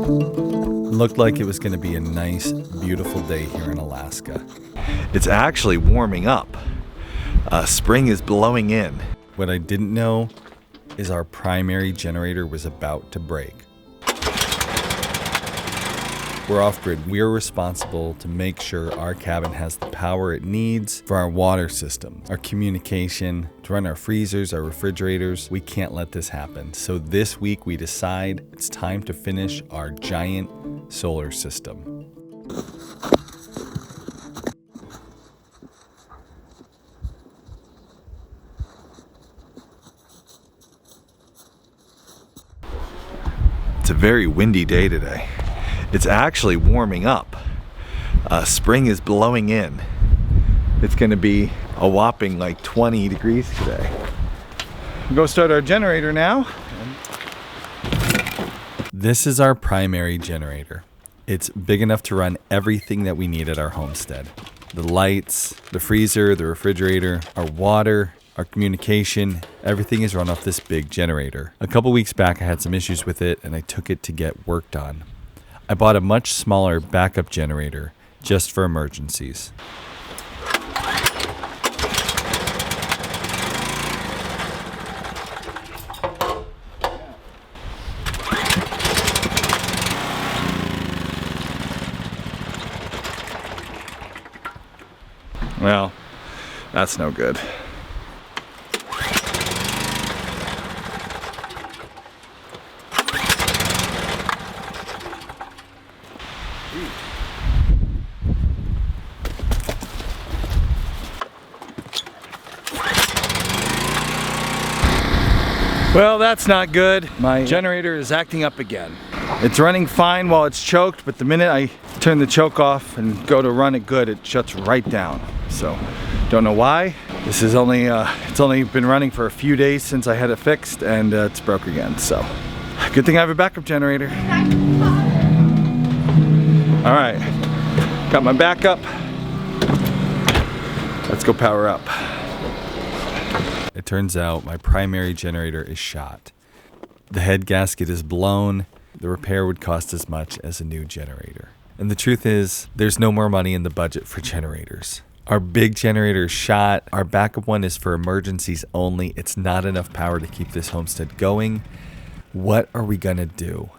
Looked like it was going to be a nice, beautiful day here in Alaska. It's actually warming up. Spring is blowing in. What I didn't know is our primary generator was about to break. We're off-grid. We are responsible to make sure our cabin has the power it needs for our water system, our communication, to run our freezers, our refrigerators. We can't let this happen. So this week we decide it's time to finish our giant solar system. It's a very windy day today. It's actually warming up. Spring is blowing in. It's gonna be a whopping like 20 degrees today. We'll go start our generator now. This is our primary generator. It's big enough to run everything that we need at our homestead. The lights, the freezer, the refrigerator, our water, our communication, everything is run off this big generator. A couple weeks back I had some issues with it and I took it to get worked on. I bought a much smaller backup generator just for emergencies. Well, that's no good. Well, that's not good. My generator is acting up again. It's running fine while it's choked, but the minute I turn the choke off and go to run it good, it shuts right down. So, don't know why. This is only, it's only been running for a few days since I had it fixed, and it's broke again. So, good thing I have a backup generator. All right, got my backup. Let's go power up. It turns out my primary generator is shot. The head gasket is blown. The repair would cost as much as a new generator. And the truth is, there's no more money in the budget for generators. Our big generator is shot. Our backup one is for emergencies only. It's not enough power to keep this homestead going. What are we gonna do?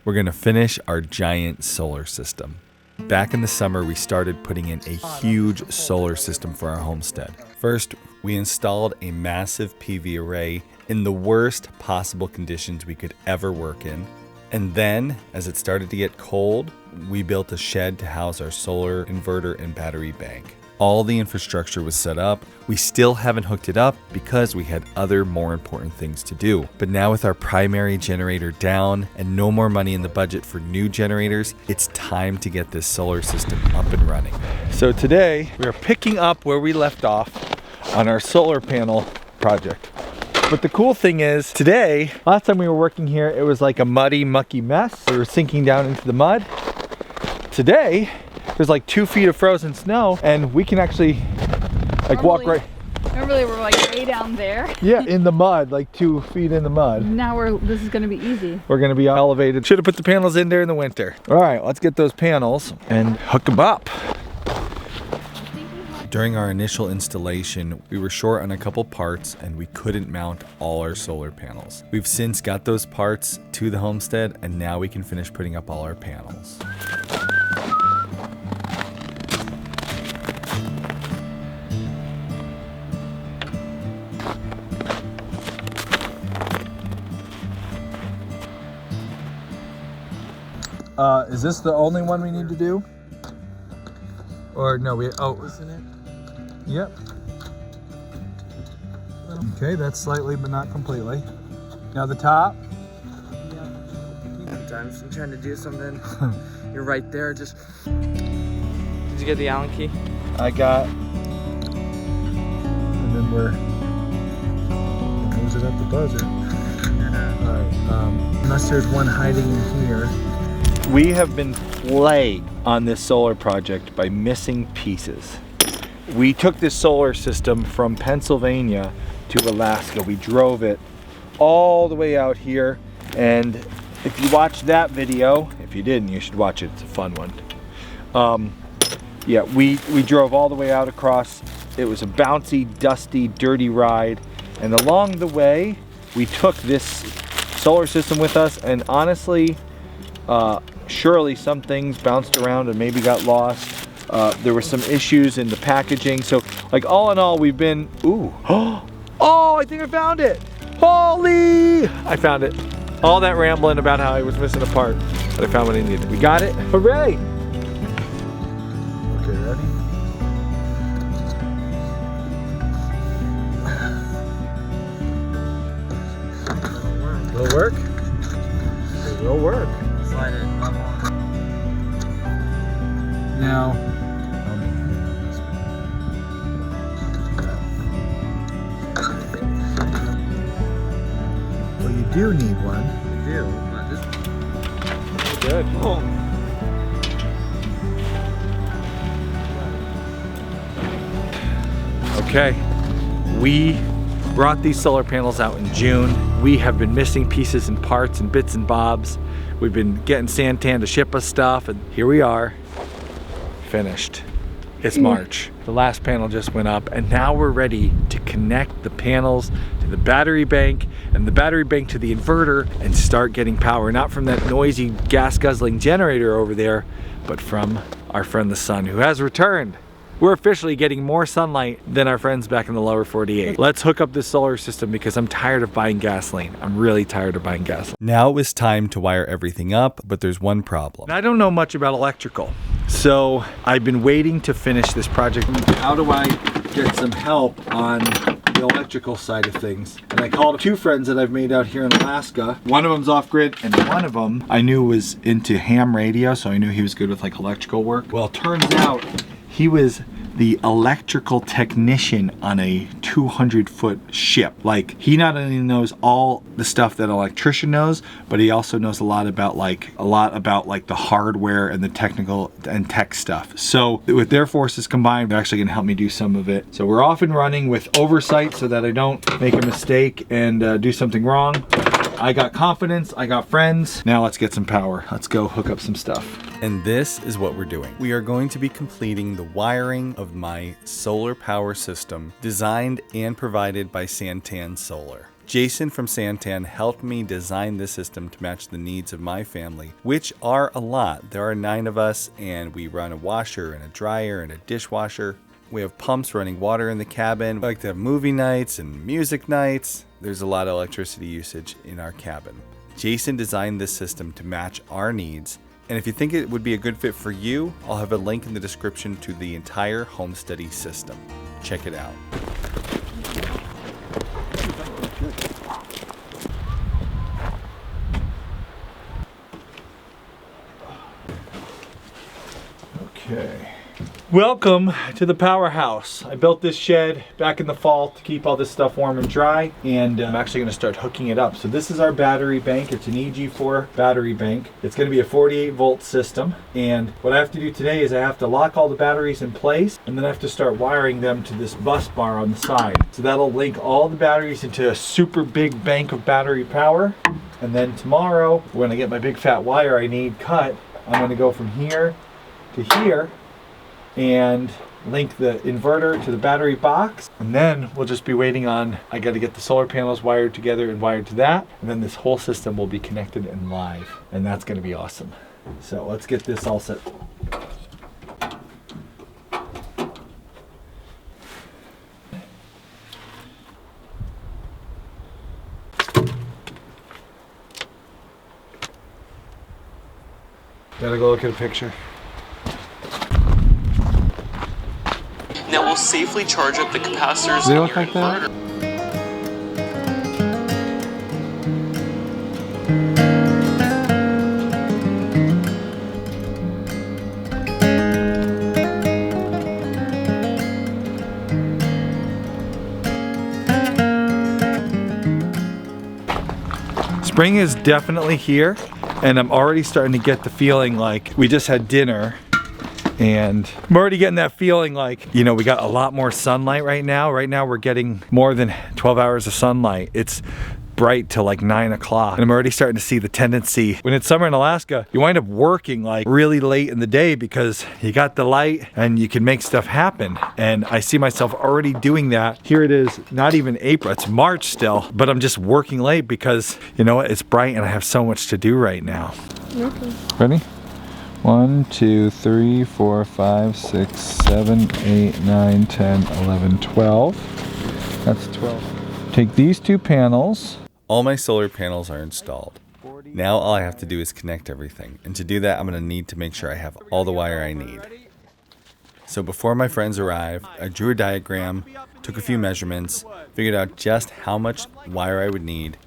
We're gonna finish our giant solar system. Back in the summer, we started putting in a huge solar system for our homestead. First, we installed a massive PV array in the worst possible conditions we could ever work in. And then, as it started to get cold, we built a shed to house our solar inverter and battery bank. All the infrastructure was set up. We still haven't hooked it up because we had other more important things to do. But now with our primary generator down and no more money in the budget for new generators, it's time to get this solar system up and running. So today, we are picking up where we left off on our solar panel project. But the cool thing is, today, last time we were working here, it was like a muddy, mucky mess. We were sinking down into the mud. Today, there's like 2 feet of frozen snow, and we can actually like walk right. Normally we're like way down there. Yeah, in the mud, like 2 feet in the mud. Now this is gonna be easy. We're gonna be elevated. Should have put the panels in there in the winter. All right, let's get those panels and hook them up. During our initial installation, we were short on a couple parts and we couldn't mount all our solar panels. We've since got those parts to the homestead and now we can finish putting up all our panels. Is this the only one we need to do? Or no, isn't it? Yep. Okay, that's slightly but not completely. Now the top. Yeah. Sometimes I'm trying to do something. You're right there. Just. Did you get the Allen key? I got. And then we're. Close it at the buzzer. Alright, unless there's one hiding in here. We have been plagued on this solar project by missing pieces. We took this solar system from Pennsylvania to Alaska. We drove it all the way out here and if you watched that video, if you didn't, you should watch it. It's a fun one. Yeah, we drove all the way out across. It was a bouncy, dusty, dirty ride. And along the way, we took this solar system with us, and honestly, surely some things bounced around and maybe got lost. There were some issues in the packaging. So like all in all, we've been, ooh, oh, I think I found it. Holy, I found it. All that rambling about how I was missing a part, but I found what I needed. We got it, hooray. Okay, ready? Will work? It will work. Slide it level. Now, well, you do need one. We do, but this Good. oh. Okay, we brought these solar panels out in June. We have been missing pieces and parts and bits and bobs. We've been getting Santan to ship us stuff, and here we are, finished. It's March. The last panel just went up, and now we're ready to connect the panels to the battery bank and the battery bank to the inverter and start getting power, not from that noisy gas guzzling generator over there, but from our friend the sun, who has returned. We're officially getting more sunlight than our friends back in the lower 48. Let's hook up this solar system because I'm tired of buying gasoline. I'm really tired of buying gasoline. Now it was time to wire everything up, but there's one problem. And I don't know much about electrical, so I've been waiting to finish this project. How do I get some help on the electrical side of things? And I called 2 friends that I've made out here in Alaska. One of them's off-grid, and one of them I knew was into ham radio, so I knew he was good with like electrical work. Well, it turns out he was the electrical technician on a 200-foot ship. Like, he not only knows all the stuff that an electrician knows, but he also knows a lot about the hardware and the technical and tech stuff. So with their forces combined, they're actually gonna help me do some of it. So we're off and running with oversight so that I don't make a mistake and do something wrong. I got confidence, I got friends. Now let's get some power. Let's go hook up some stuff. And this is what we're doing. We are going to be completing the wiring of my solar power system, designed and provided by Santan Solar. Jason from Santan helped me design this system to match the needs of my family, which are a lot. There are 9 of us, and we run a washer and a dryer and a dishwasher. We have pumps running water in the cabin. We like to have movie nights and music nights. There's a lot of electricity usage in our cabin. Jason designed this system to match our needs, and if you think it would be a good fit for you, I'll have a link in the description to the entire Homesteady system. Check it out. Okay. Welcome to the powerhouse. I built this shed back in the fall to keep all this stuff warm and dry, and I'm actually going to start hooking it up. So this is our battery bank. It's an EG4 battery bank. It's going to be a 48-volt system, and what I have to do today is I have to lock all the batteries in place, and then I have to start wiring them to this bus bar on the side. So that'll link all the batteries into a super big bank of battery power, and then tomorrow, when I get my big fat wire I need cut, I'm going to go from here to here and link the inverter to the battery box, and then we'll just be waiting on, I got to get the solar panels wired together and wired to that, and then this whole system will be connected and live, and that's going to be awesome. So let's get this all set. Gotta go look at a picture. That will safely charge up the capacitors. Do they in look your like that? inverter. Spring is definitely here, and I'm already starting to get the feeling like we just had dinner, and I'm already getting that feeling like, you know, we got a lot more sunlight right now. Right now we're getting more than 12 hours of sunlight. It's bright till like 9 o'clock. And I'm already starting to see the tendency. When it's summer in Alaska, you wind up working like really late in the day because you got the light and you can make stuff happen. And I see myself already doing that. Here it is, not even April, it's March still, but I'm just working late because, you know what, it's bright and I have so much to do right now. Okay. Ready? 1, 2, 3, 4, 5, 6, 7, 8, 9, 10, 11, 12. That's 12. Take these 2 panels. All my solar panels are installed. Now all I have to do is connect everything. And to do that, I'm going to need to make sure I have all the wire I need. So before my friends arrived, I drew a diagram, took a few measurements, figured out just how much wire I would need.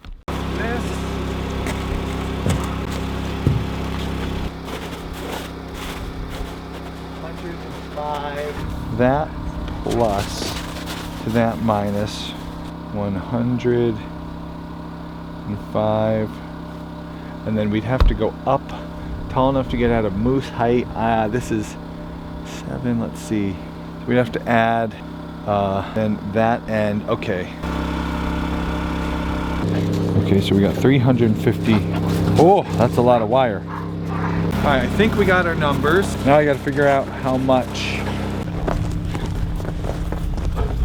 That plus to that minus 105, and then we'd have to go up tall enough to get out of moose height. This is 7, let's see, so we'd have to add then that end. Okay, so we got 350. Oh, that's a lot of wire. All right, I think we got our numbers. Now I got to figure out how much.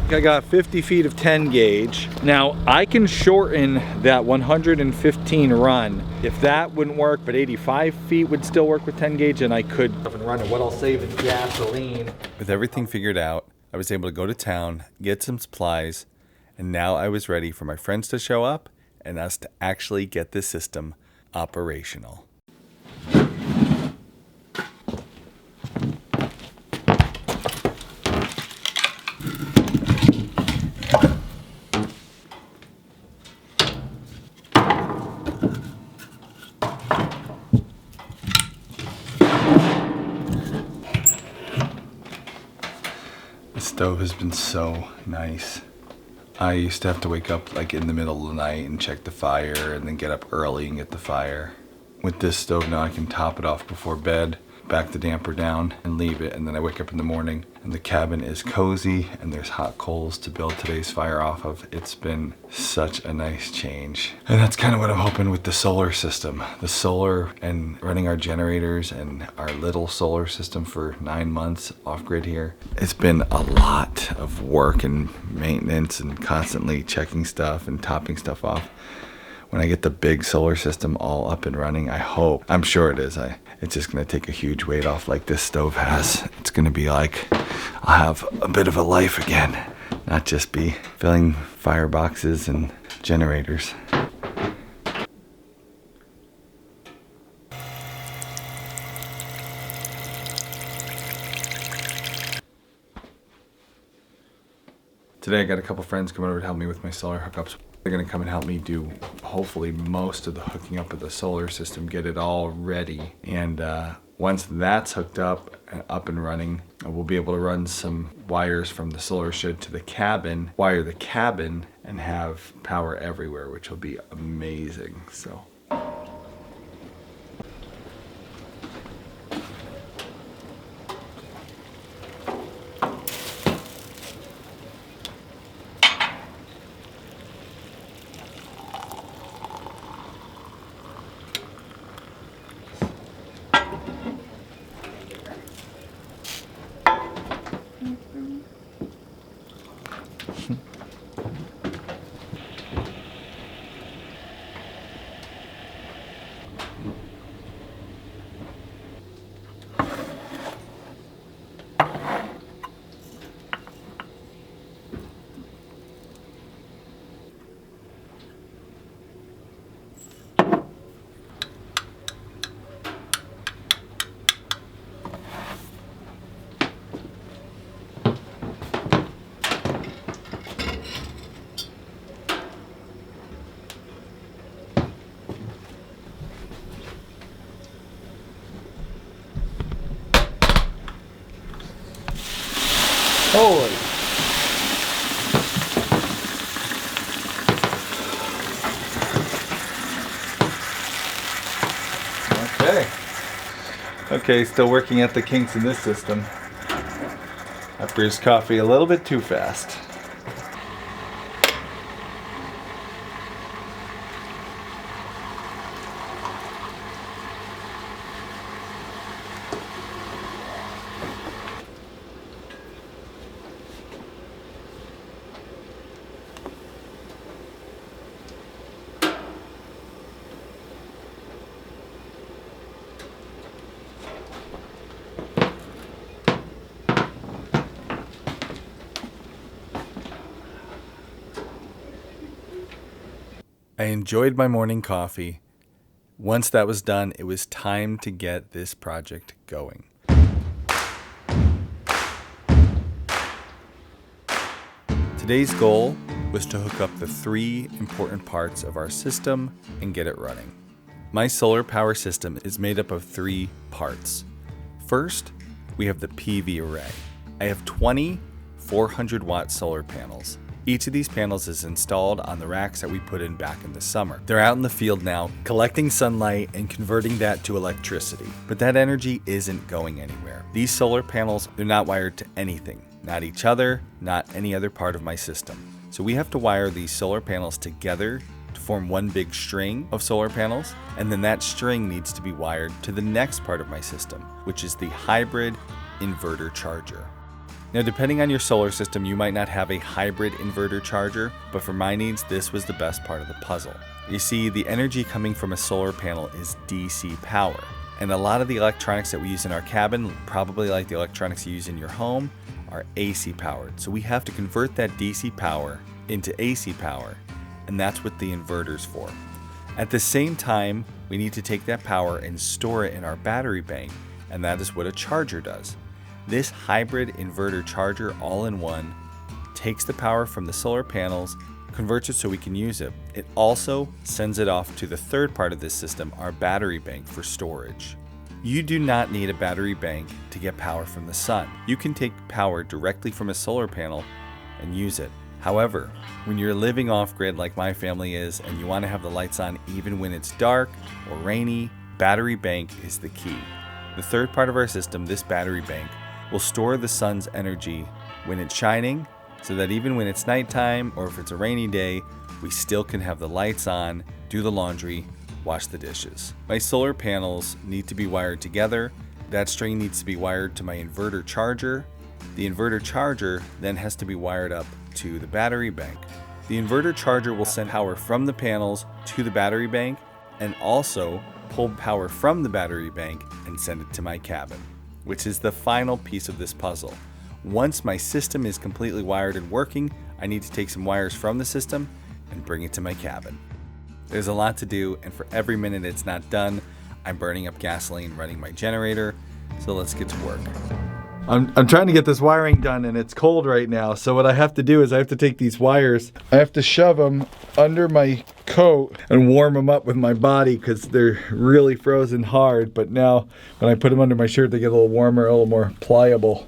I got 50 feet of 10 gauge. Now I can shorten that 115 run. If that wouldn't work, but 85 feet would still work with 10 gauge, and I could run it. What I'll save is gasoline. With everything figured out, I was able to go to town, get some supplies, and now I was ready for my friends to show up and us to actually get this system operational. The stove has been so nice. I used to have to wake up like in the middle of the night and check the fire and then get up early and get the fire. With this stove now I can top it off before bed, back the damper down and leave it, and then I wake up in the morning and the cabin is cozy and there's hot coals to build today's fire off of. It's been such a nice change. And that's kind of what I'm hoping with the solar system. The solar and running our generators and our little solar system for 9 months off grid here. It's been a lot of work and maintenance and constantly checking stuff and topping stuff off. When I get the big solar system all up and running, I hope, I'm sure it is, it's just gonna take a huge weight off like this stove has. It's gonna be like, I'll have a bit of a life again, not just be filling fireboxes and generators. Today I got a couple friends coming over to help me with my solar hookups. They're gonna come and help me do hopefully most of the hooking up of the solar system, get it all ready. And once that's hooked up and running, we'll be able to run some wires from the solar shed to the cabin, wire the cabin, and have power everywhere, which will be amazing. So. Holy. Okay, still working at the kinks in this system. I brewed coffee a little bit too fast. I enjoyed my morning coffee. Once that was done, it was time to get this project going. Today's goal was to hook up the 3 important parts of our system and get it running. My solar power system is made up of 3 parts. First, we have the PV array. I have 20 400-watt solar panels. Each of these panels is installed on the racks that we put in back in the summer. They're out in the field now, collecting sunlight and converting that to electricity. But that energy isn't going anywhere. These solar panels, they're not wired to anything. Not each other, not any other part of my system. So we have to wire these solar panels together to form one big string of solar panels, and then that string needs to be wired to the next part of my system, which is the hybrid inverter charger. Now, depending on your solar system, you might not have a hybrid inverter charger, but for my needs, this was the best part of the puzzle. You see, the energy coming from a solar panel is DC power, and a lot of the electronics that we use in our cabin, probably like the electronics you use in your home, are AC powered. So we have to convert that DC power into AC power, and that's what the inverter's for. At the same time, we need to take that power and store it in our battery bank, and that is what a charger does. This hybrid inverter charger all-in-one takes the power from the solar panels, converts it so we can use it. It also sends it off to the third part of this system, our battery bank, for storage. You do not need a battery bank to get power from the sun. You can take power directly from a solar panel and use it. However, when you're living off-grid like my family is and you want to have the lights on even when it's dark or rainy, battery bank is the key. The third part of our system, this battery bank, will store the sun's energy when it's shining so that even when it's nighttime or if it's a rainy day, we still can have the lights on, do the laundry, wash the dishes. My solar panels need to be wired together. That string needs to be wired to my inverter charger. The inverter charger then has to be wired up to the battery bank. The inverter charger will send power from the panels to the battery bank and also pull power from the battery bank and send it to my cabin, which is the final piece of this puzzle. Once my system is completely wired and working, I need to take some wires from the system and bring it to my cabin. There's a lot to do, and for every minute it's not done, I'm burning up gasoline running my generator, so let's get to work. I'm trying to get this wiring done and it's cold right now, so what I have to do is I have to take these wires, I have to shove them under my coat and warm them up with my body because they're really frozen hard, but now when I put them under my shirt they get a little warmer, a little more pliable.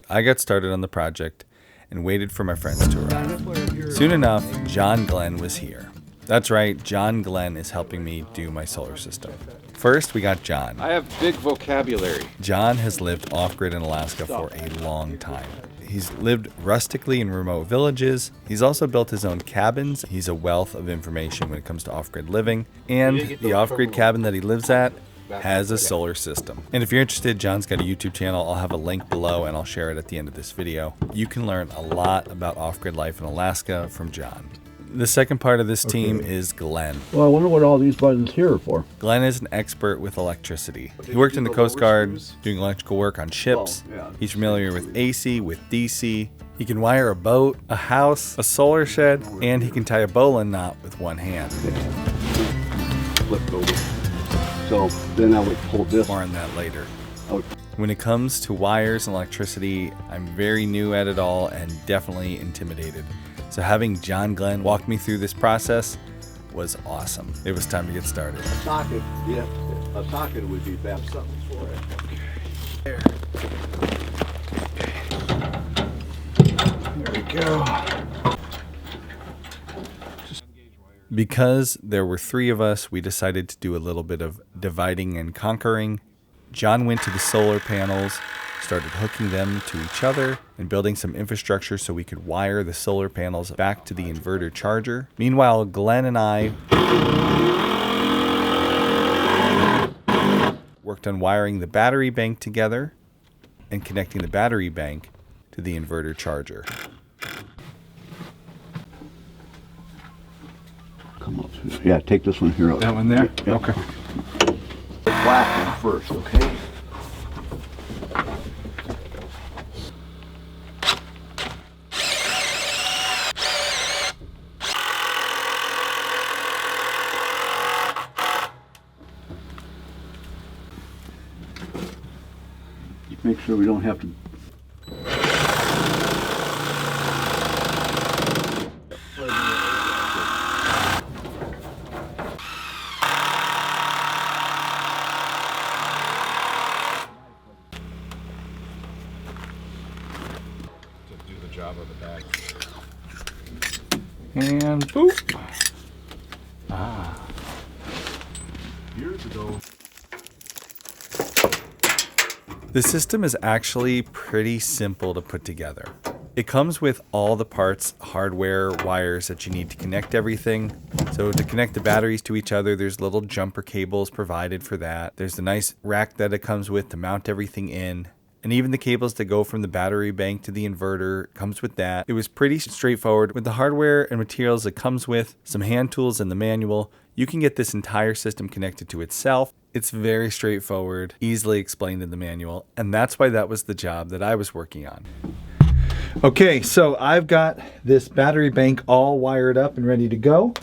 I got started on the project and waited for my friends to arrive. Soon enough, John Glenn was here. That's right, John Glenn is helping me do my solar system. First, we got John. I have big vocabulary. John has lived off-grid in Alaska for a long time. He's lived rustically in remote villages. He's also built his own cabins. He's a wealth of information when it comes to off-grid living. And the off-grid cabin that he lives at has a solar system. And if you're interested, John's got a YouTube channel. I'll have a link below and I'll share it at the end of this video. You can learn a lot about off-grid life in Alaska from John. The second part of this team is Glenn. Well, I wonder what all these buttons here are for. Glenn is an expert with electricity. He worked in the Coast Guard doing electrical work on ships. He's familiar with AC, with DC, He can wire a boat, a house, a solar shed, and he can tie a bowline knot with one hand. Flipped over. So then I would pull this. More on that later. out. When it comes to wires and electricity, I'm very new at it all and definitely intimidated. So having John Glenn walk me through this process was awesome. It was time to get started. A socket, yeah, a socket would be best. Something for it. There we go. Because there were 3 of us, we decided to do a little bit of dividing and conquering. John went to the solar panels, started hooking them to each other, and building some infrastructure so we could wire the solar panels back to the inverter charger. Meanwhile, Glenn and I worked on wiring the battery bank together and connecting the battery bank to the inverter charger. Come up. Yeah, take this one here up. That one there? Yeah. Okay. The black one first, okay? Make sure we don't have to. Do the job of the bag. And boop. Years ago. The system is actually pretty simple to put together. It comes with all the parts, hardware, wires that you need to connect everything. So to connect the batteries to each other, there's little jumper cables provided for that. There's the nice rack that it comes with to mount everything in. And even the cables that go from the battery bank to the inverter comes with that. It was pretty straightforward. With the hardware and materials it comes with, some hand tools and the manual, you can get this entire system connected to itself. It's very straightforward, easily explained in the manual, and that's why that was the job that I was working on. Okay, so I've got this battery bank all wired up and ready to go.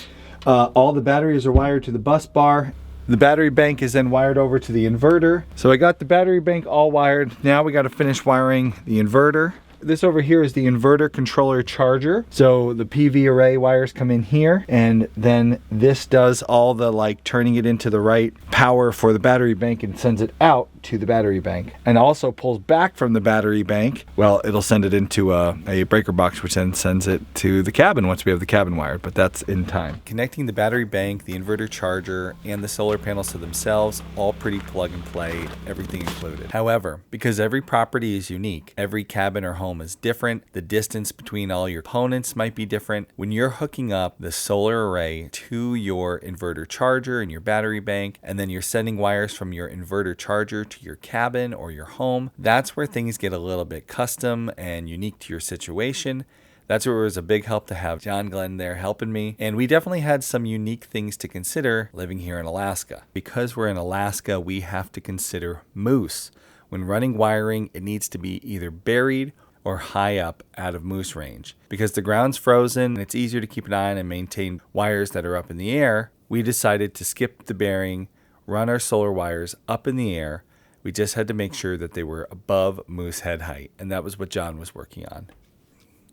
All the batteries are wired to the bus bar. The battery bank is then wired over to the inverter. So I got the battery bank all wired. Now we got to finish wiring the inverter. This over here is the inverter controller charger. So the PV array wires come in here, and then this does all the turning it into the right power for the battery bank and sends it out to the battery bank, and also pulls back from the battery bank. Well, it'll send it into a breaker box, which then sends it to the cabin once we have the cabin wired, but that's in time. Connecting the battery bank, the inverter charger, and the solar panels to themselves, all pretty plug and play, everything included. However, because every property is unique, every cabin or home is different, the distance between all your components might be different. When you're hooking up the solar array to your inverter charger and your battery bank, and then you're sending wires from your inverter charger to your cabin or your home, that's where things get a little bit custom and unique to your situation. That's where it was a big help to have John Glenn there helping me. And we definitely had some unique things to consider living here in Alaska. Because we're in Alaska, we have to consider moose. When running wiring, it needs to be either buried or high up out of moose range. Because the ground's frozen and it's easier to keep an eye on and maintain wires that are up in the air, we decided to skip the burying, run our solar wires up in the air. We just had to make sure that they were above moose head height, and that was what John was working on.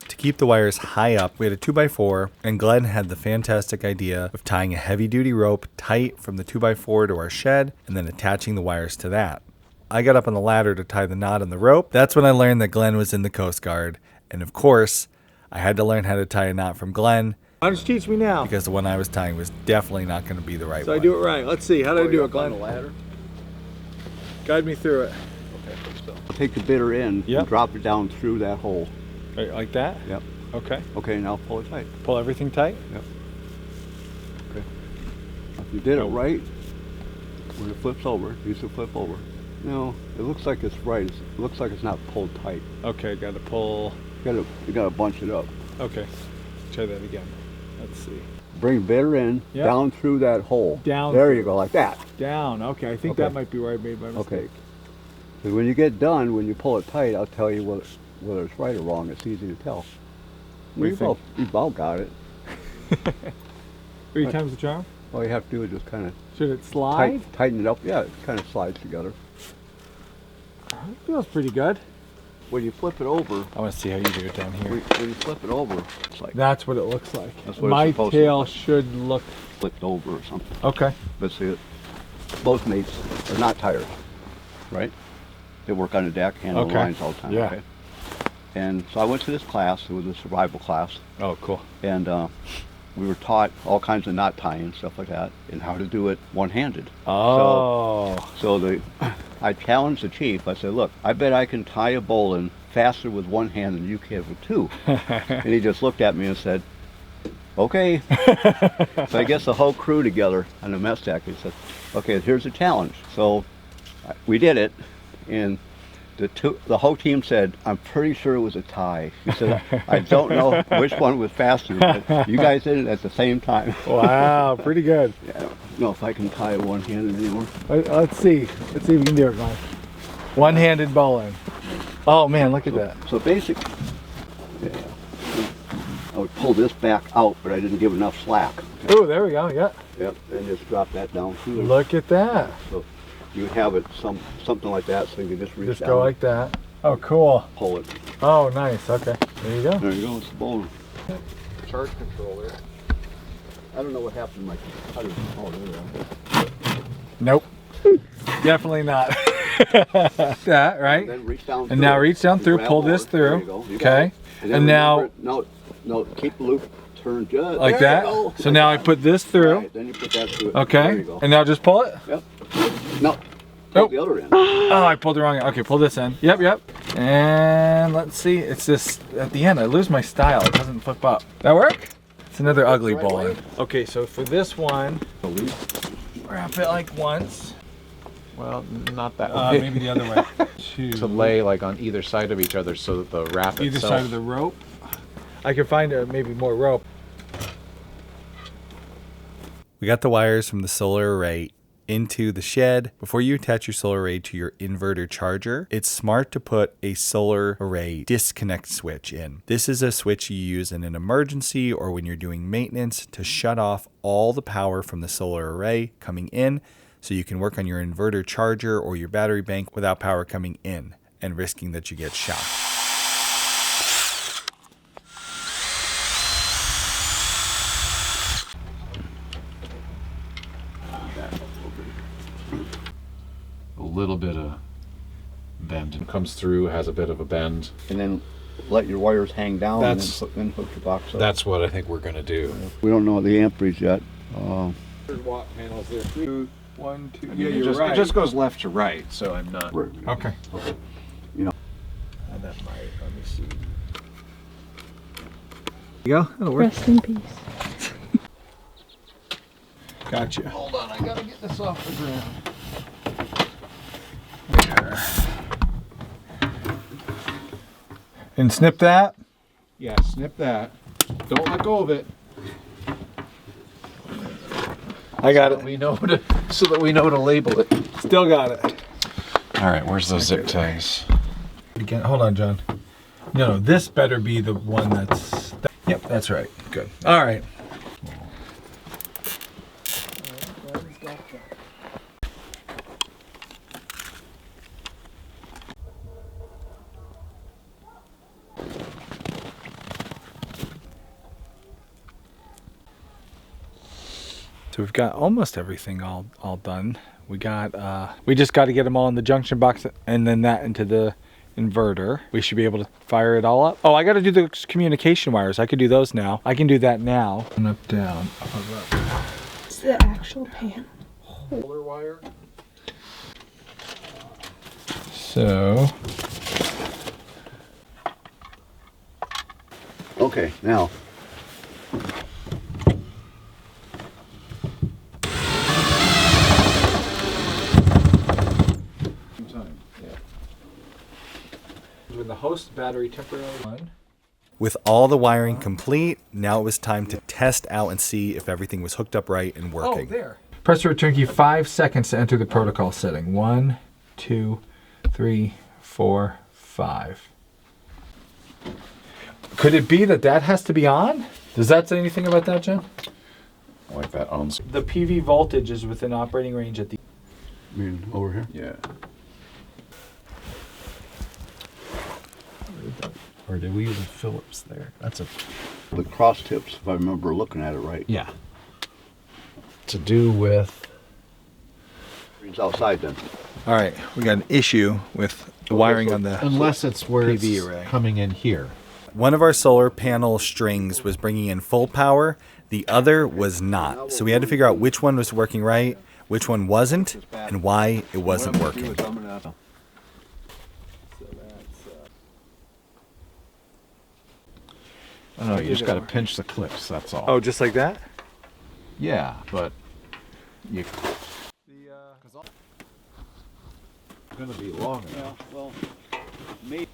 To keep the wires high up, we had a 2x4, and Glenn had the fantastic idea of tying a heavy-duty rope tight from the 2x4 to our shed, and then attaching the wires to that. I got up on the ladder to tie the knot on the rope. That's when I learned that Glenn was in the Coast Guard, and of course, I had to learn how to tie a knot from Glenn. Why don't you teach me now? Because the one I was tying was definitely not going to be the right So one. I do it right. Let's see. How do I do it, Glenn? On the ladder. Guide me through it. Take the bitter end Yep. and drop it down through that hole. Right, like that? Yep. Okay. Okay, now pull it tight. Pull everything tight? Yep. Okay. If you did it right, when it flips over, use the flip over. No, it looks like it's right. It looks like it's not pulled tight. Okay, got to pull. You gotta bunch it up. Okay. Try that again. Let's see. Bring bitter end Yep. down through that hole. Down There through. you go, like that. Down. Okay, I think Okay. that might be where I made my mistake. Okay. Because when you get done, when you pull it tight, I'll tell you whether it's right or wrong, it's easy to tell. What do you think? We've all got it. 3 times the charm? All you have to do is just kind of Should it slide? tighten it up. Yeah, it kind of slides together. It feels pretty good. When you flip it over, I want to see how you do it down here. when you flip it over, it's like That's what it looks like. That's what My it's supposed to tail look like. should look... flipped over or something. Okay. But see, both mates are not tired, right? They work on the deck, handle the Okay. lines all the time. Yeah. Okay? And so I went to this class. It was a survival class. Oh, cool. And we were taught all kinds of knot tying and stuff like that, and how to do it one-handed. Oh. So I challenged the chief. I said, look, I bet I can tie a bowline faster with one hand than you can with two. And he just looked at me and said, okay. So I guess the whole crew together on the mess deck, he said, okay, here's the challenge. So we did it, and the whole team said, I'm pretty sure it was a tie. He said, I don't know which one was faster, but you guys did it at the same time. Wow, pretty good. Yeah, I don't know if I can tie it one-handed anymore. Let's see. Let's see if we can do it, Glenn. One-handed bowling. Oh man, look at that. So basically, yeah, I would pull this back out, but I didn't give enough slack. Oh, there we go. Yeah. Yep, and just drop that down through there. Look at that. So you would have it something like that, so you can just reach Just down, go like that. Oh, cool. pull it. Oh, nice. Okay. There you go. There you go. It's the bowline. Charge controller. I don't know what happened to my cutter. Oh, there we go. Nope. Definitely not. That, right? Then reach down. And now reach down through, grab pull this over. There through. you go. You got Okay. it. then And now, remember, no, keep the loop turned just like there that. You go. So now I put this through. Right, then you put that through. There Okay. you go. And now just pull it. Yep. No. Nope. The other end. Oh, I pulled the wrong end. Okay, pull this in. Yep, yep. And let's see. It's just at the end. I lose my style. It doesn't flip up. That work? It's another ugly bowling. Okay, so for this one, wrap it like once. Well, not that way. Maybe the other way. To lay like on either side of each other so that the wrap Either itself. side of the rope. I could find maybe more rope. We got the wires from the solar array into the shed. Before you attach your solar array to your inverter charger, it's smart to put a solar array disconnect switch in. This is a switch you use in an emergency or when you're doing maintenance to shut off all the power from the solar array coming in so you can work on your inverter charger or your battery bank without power coming in and risking that you get shot. A little bit of bend. It comes through, has a bit of a bend. And then let your wires hang down That's- and then hook your box up. That's what I think we're gonna do. We don't know the amperage yet. Watt panels there. 3, 1, 2. I mean, it just goes left to right, so I'm not. Okay. You know. That might. Let me see. There you go. That'll work. Rest in peace. Gotcha. Hold on, I gotta get this off the ground. And snip that. Yeah, snip that. Don't let go of it. I got So that we know to label it. Still got it. All right, where's those zip ties? Again, hold on, John. No, this better be the one that's. Yep, that's right. Good. All right. So we've got almost everything all done. We just got to get them all in the junction box and then that into the inverter. We should be able to fire it all up. Oh, I got to do the communication wires. I could do those now. I can do that now. And up, down, up, up. It's the actual pan. Solar wire. So, Okay, now. with the host battery temporarily on. With all the wiring complete, now it was time to test out and see if everything was hooked up right and working. Oh, there. Press the return key 5 seconds to enter the protocol setting. 1, 2, 3, 4, 5. Could it be that that has to be on? Does that say anything about that, Jen? Like that owns. The PV voltage is within operating range at the... I mean, over here? Yeah. Or did we use a Phillips there? That's a. The cross tips, if I remember looking at it right. Yeah. To do with. It's outside then. All right, we got an issue with the wiring on the Unless it's where PV it's array. coming in here. One of our solar panel strings was bringing in full power, the other was not. So we had to figure out which one was working right, which one wasn't, and why it wasn't working. Oh, you just got to pinch the clips. That's all. Oh, just like that? Yeah, but you. Going to be long enough. Well, maybe.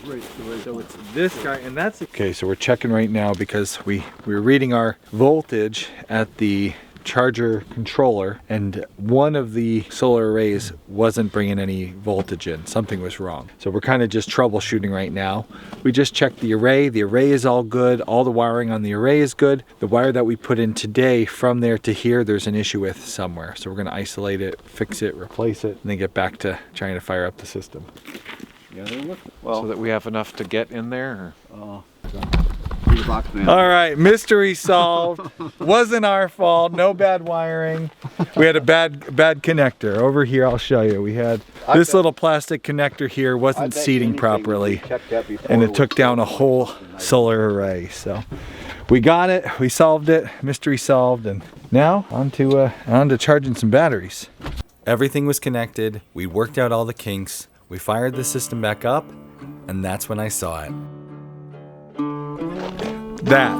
Right, so it's this guy, and that's okay. So we're checking right now because we were reading our voltage at the charger controller, and one of the solar arrays wasn't bringing any voltage in. Something was wrong. So we're kind of just troubleshooting right now. We just checked the array. The array is all good. All the wiring on the array is good. The wire that we put in today from there to here, there's an issue with somewhere. So we're going to isolate it, fix it, replace it, and then get back to trying to fire up the system. Yeah, they look. So that we have enough to get in there? Or? All right, mystery solved. Wasn't our fault. No bad wiring. We had a bad connector over here. I'll show you. We had this little plastic connector here wasn't seating properly, and it took down a whole solar array. So we got it. We solved it. Mystery solved, and now on to charging some batteries. Everything was connected. We worked out all the kinks. We fired the system back up, and that's when I saw it. That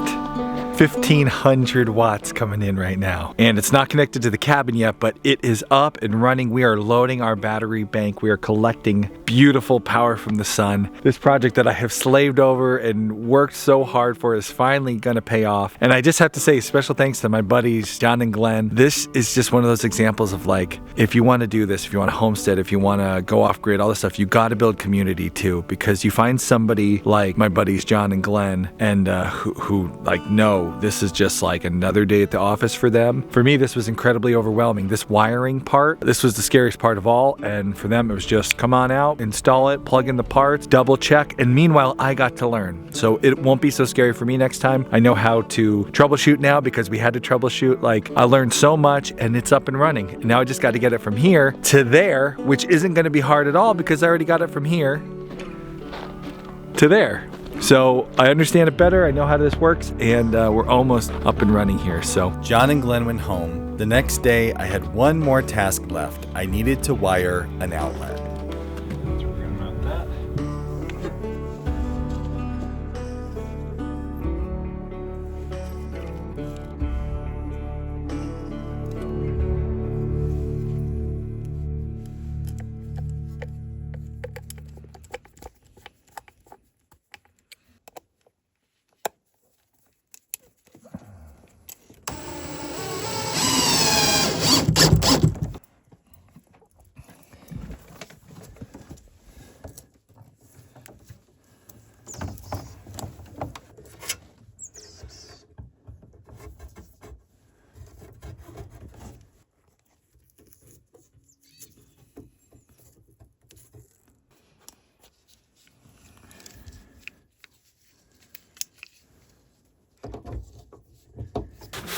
1,500 watts coming in right now. And it's not connected to the cabin yet, but it is up and running. We are loading our battery bank. We are collecting beautiful power from the sun. This project that I have slaved over and worked so hard for is finally gonna pay off. And I just have to say special thanks to my buddies, John and Glenn. This is just one of those examples of like, if you wanna do this, if you wanna homestead, if you wanna go off grid, all this stuff, you gotta build community too, because you find somebody like my buddies, John and Glenn, and who like know this is just like another day at the office for them. For me, this was incredibly overwhelming. This wiring part, this was the scariest part of all. And for them, it was just come on out, install it, plug in the parts, double check. And meanwhile, I got to learn. So it won't be so scary for me next time. I know how to troubleshoot now because we had to troubleshoot. Like I learned so much and it's up and running. And now I just got to get it from here to there, which isn't going to be hard at all because I already got it from here to there. So I understand it better, I know how this works, and we're almost up and running here, so. John and Glenn went home. The next day, I had one more task left. I needed to wire an outlet.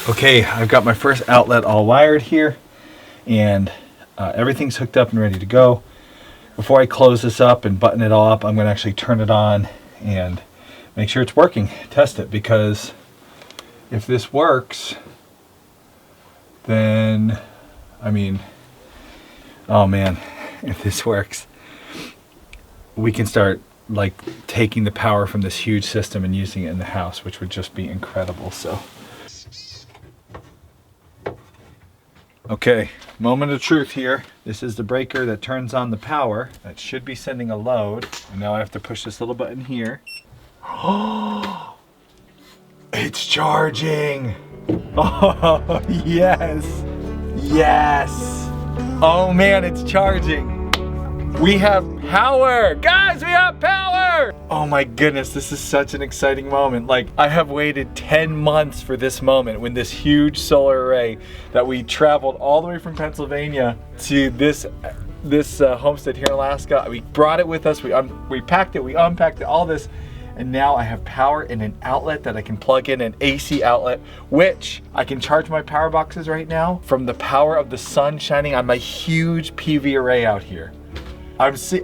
Okay, I've got my first outlet all wired here, and everything's hooked up and ready to go. Before I close this up and button it all up, I'm going to actually turn it on and make sure it's working, test it, because if this works, then, I mean, oh man, if this works, we can start like taking the power from this huge system and using it in the house, which would just be incredible. So. Okay, moment of truth here. This is the breaker that turns on the power. That should be sending a load. And now I have to push this little button here. Oh, it's charging. Oh, yes. Yes. Oh man, it's charging. We have power! Guys, we have power! Oh my goodness, this is such an exciting moment. Like, I have waited 10 months for this moment when this huge solar array that we traveled all the way from Pennsylvania to this homestead here in Alaska. We brought it with us, we packed it, we unpacked it, all this, and now I have power in an outlet that I can plug in, an AC outlet, which I can charge my power boxes right now from the power of the sun shining on my huge PV array out here.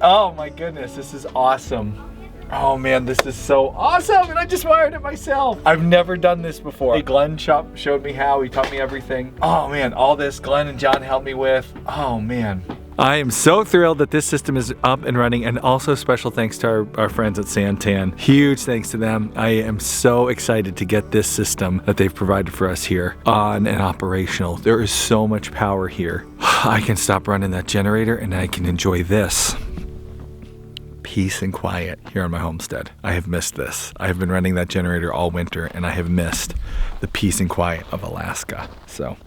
Oh my goodness, this is awesome. Oh man, this is so awesome, and I just wired it myself. I've never done this before. Hey, Glenn showed me how, he taught me everything. Oh man, all this Glenn and John helped me with. Oh man. I am so thrilled that this system is up and running, and also special thanks to our friends at Santan. Huge thanks to them. I am so excited to get this system that they've provided for us here on and operational. There is so much power here. I can stop running that generator and I can enjoy this. Peace and quiet here on my homestead. I have missed this. I have been running that generator all winter and I have missed the peace and quiet of Alaska. So.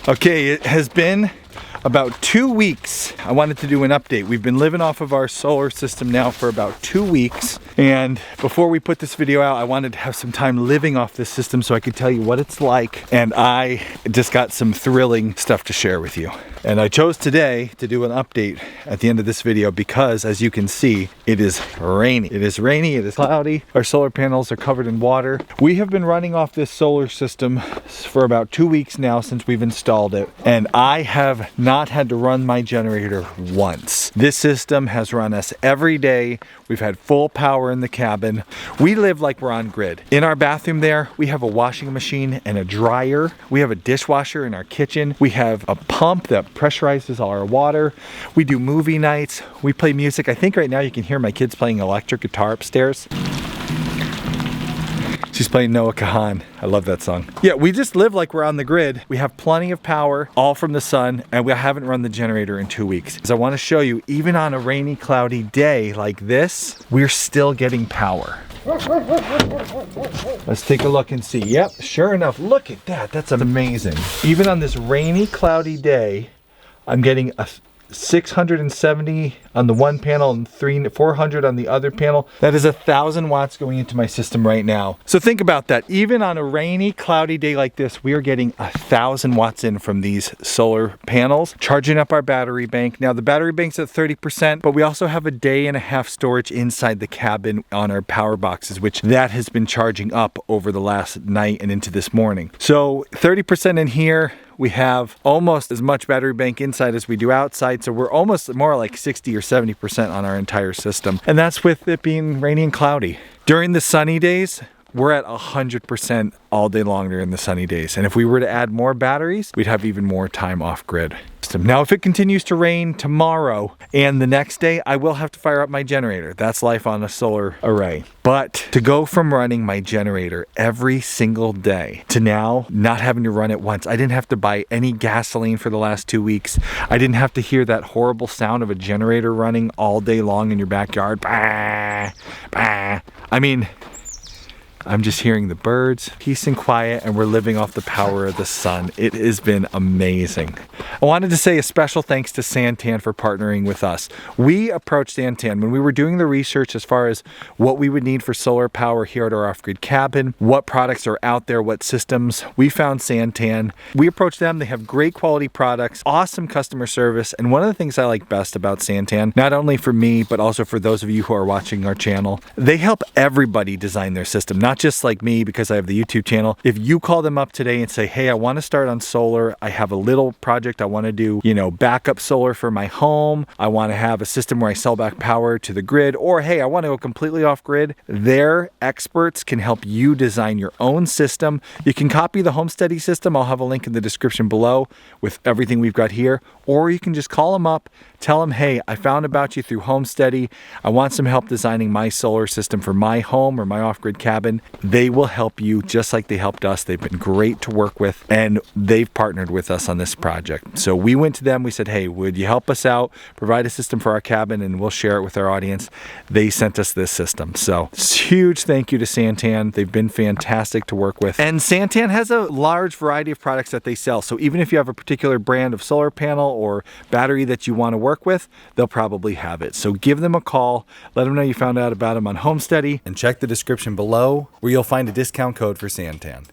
Okay, it has been about 2 weeks. I wanted to do an update. We've been living off of our solar system now for about 2 weeks. And before we put this video out, I wanted to have some time living off this system so I could tell you what it's like. And I just got some thrilling stuff to share with you. And I chose today to do an update at the end of this video because, as you can see, it is rainy. It is rainy, it is cloudy. Our solar panels are covered in water. We have been running off this solar system for about 2 weeks now since we've installed it. And I have not had to run my generator once. This system has run us every day. We've had full power in the cabin. We live like we're on grid. In our bathroom there, we have a washing machine and a dryer. We have a dishwasher in our kitchen. We have a pump that pressurizes all our water. We do movie nights. We play music. I think right now you can hear my kids playing electric guitar upstairs. She's playing Noah Kahan. I love that song. Yeah, we just live like we're on the grid. We have plenty of power, all from the sun, and we haven't run the generator in 2 weeks. So I want to show you, even on a rainy, cloudy day like this, we're still getting power. Let's take a look and see. Yep, sure enough, look at that. That's amazing. Even on this rainy, cloudy day, I'm getting a 670 on the one panel and 400 on the other panel. That is 1,000 watts going into my system right now. So think about that. Even on a rainy, cloudy day like this, we are getting 1,000 watts in from these solar panels, charging up our battery bank. Now the battery bank's at 30%, but we also have a day and a half storage inside the cabin on our power boxes, which that has been charging up over the last night and into this morning. So 30% in here. We have almost as much battery bank inside as we do outside, so we're almost more like 60 or 70% on our entire system. And that's with it being rainy and cloudy. During the sunny days, we're at 100% all day long during the sunny days. And if we were to add more batteries, we'd have even more time off grid. Now, if it continues to rain tomorrow and the next day, I will have to fire up my generator. That's life on a solar array. But to go from running my generator every single day to now not having to run it once, I didn't have to buy any gasoline for the last 2 weeks. I didn't have to hear that horrible sound of a generator running all day long in your backyard. Bah, bah. I mean, I'm just hearing the birds, peace and quiet, and we're living off the power of the sun. It has been amazing. I wanted to say a special thanks to Santan for partnering with us. We approached Santan when we were doing the research as far as what we would need for solar power here at our off-grid cabin, what products are out there, what systems. We found Santan. We approached them. They have great quality products, awesome customer service, and one of the things I like best about Santan, not only for me, but also for those of you who are watching our channel, they help everybody design their system, not just like me because I have the YouTube channel. If you call them up today and say, hey, I want to start on solar, I have a little project I want to do, backup solar for my home, I want to have a system where I sell back power to the grid, or hey, I want to go completely off grid, their experts can help you design your own system. You can copy the Homesteady system. I'll have a link in the description below with everything we've got here, or you can just call them up, tell them, hey, I found about you through Homesteady. I want some help designing my solar system for my home or my off-grid cabin. they will help you just like they helped us. They've been great to work with, and they've partnered with us on this project. So we went to them, we said, hey, would you help us out, provide a system for our cabin, and we'll share it with our audience. They sent us this system. So huge thank you to Santan. They've been fantastic to work with. And Santan has a large variety of products that they sell. So even if you have a particular brand of solar panel or battery that you want to work with, they'll probably have it. So give them a call, let them know you found out about them on Homesteady, And check the description below where you'll find a discount code for Santan.